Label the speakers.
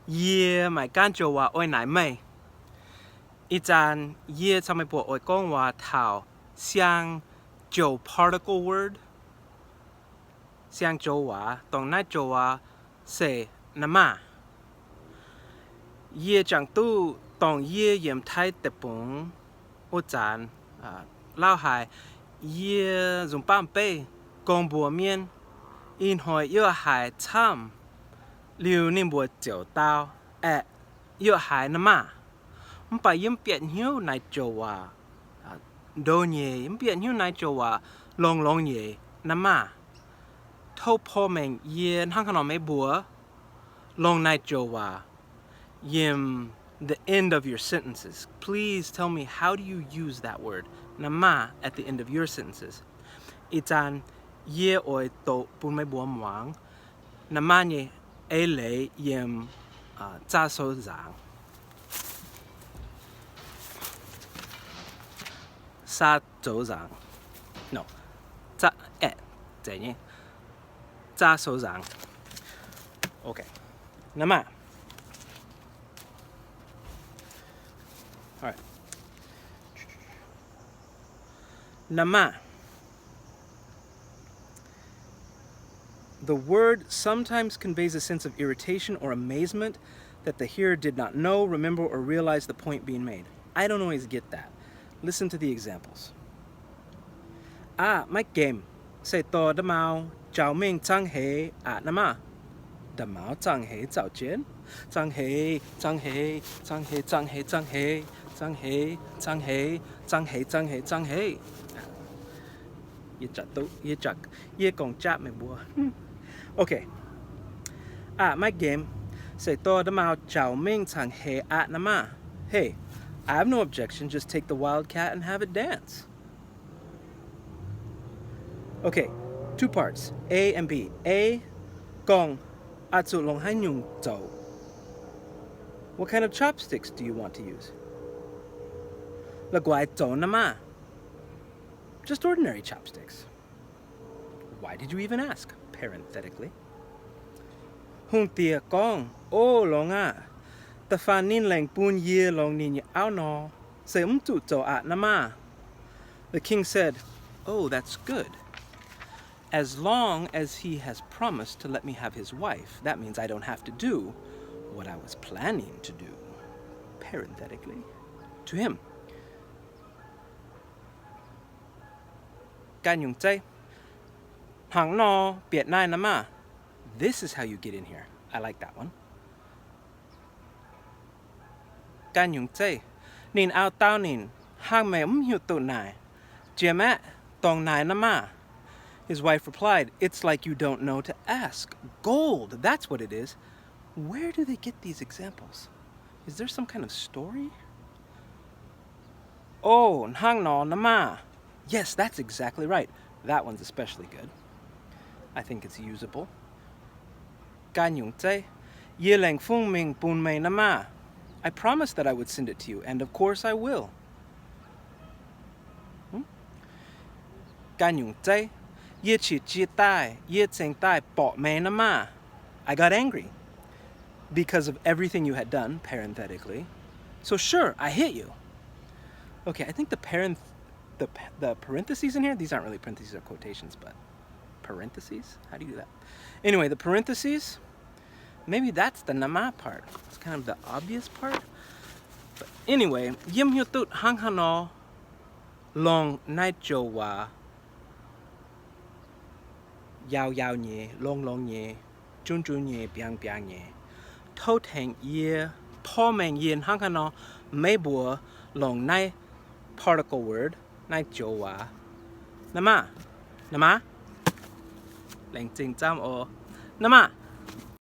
Speaker 1: year my ganjo wa oi nai mei. Itan year tame po oi gong wa tao xiang jiu particle word. Xiang jiu wa dong nai jiu wa say nama. Year chang tu dong year yem tai te pung o zan lao hai year zum pam bei gong bo mian in hoi yo hai tam liu nim bo jiu dao at yo hai nama. Mpa yim pian hiu nai jiu wa do nye yim pian hiu nai jiu wa long ye nama. Thâu po meng yen hang kan me bua long nai jiu wa yim the end of your sentences. Please tell me, how do you use that word nama at the end of your sentences? Itan ye oi to pun me bua mwang nama nye e le yim za so zang. Sa zhou zang. No. Za zai nye. Za so zang. Okay. Nama. All right. Nama. The word sometimes conveys a sense of irritation or amazement that the hearer did not know, remember, or realize the point being made. I don't always get that. Listen to the examples. My game. Say to da mao, Zhao Ming Zhang He Nama. Da mao Zhang He Zhao Jian. Zhang He, Zhang He, Zhang He, Zhang He, Zhang He, Zhang He, Zhang He, Zhang He, Zhang He, Zhang He. Ye chak tu, ye chak, ye gong chat me bua. Okay. My game. Say to da mao, Zhao Ming Zhang He Nama. Hey, I have no objection, just take the wildcat and have it dance. Okay, two parts, A and B. A, gong, atsu long hai nyung zhou. What kind of chopsticks do you want to use? Le guai zhou nama. Just ordinary chopsticks. Why did you even ask? Parenthetically. Hung tia gong, oh long a. The fan nin lang pun ye long nin ao no. Se tu zhou at nama. The king said, oh, that's good. As long as he has promised to let me have his wife, that means I don't have to do what I was planning to do. Parenthetically. To him. Gan yung zai. Hang no, biet nai nama. This is how you get in here. I like that one. Gan yung zai. Nin ao tao nin. Hang me yu tu nai. Jiamat tong nai nama. His wife replied, it's like you don't know to ask. Gold, that's what it is. Where do they get these examples? Is there some kind of story? Oh, nhang no nama. Yes, that's exactly right. That one's especially good. I think it's usable. Gan yung zai. Ye lang fung ming bun mei nama. I promised that I would send it to you, and of course I will. Gan yung zai. Ye chi chi tai, ye tseng tai bo mei nama. I got angry because of everything you had done, parenthetically. So sure, I hit you. Okay, I think the parentheses in here, these aren't really parentheses, they're quotations, but parentheses? How do you do that? Anyway, the parentheses, maybe that's the nama part. It's kind of the obvious part. But anyway, yim hu tut hang hano long nai jo wa yao yao nye, long nye, jun nye, biang nye. To tang ye, po meng yin hang hano mei bua long nai particle word, nai jo wa. Nama. Nama. Leng ting tam o. Nama.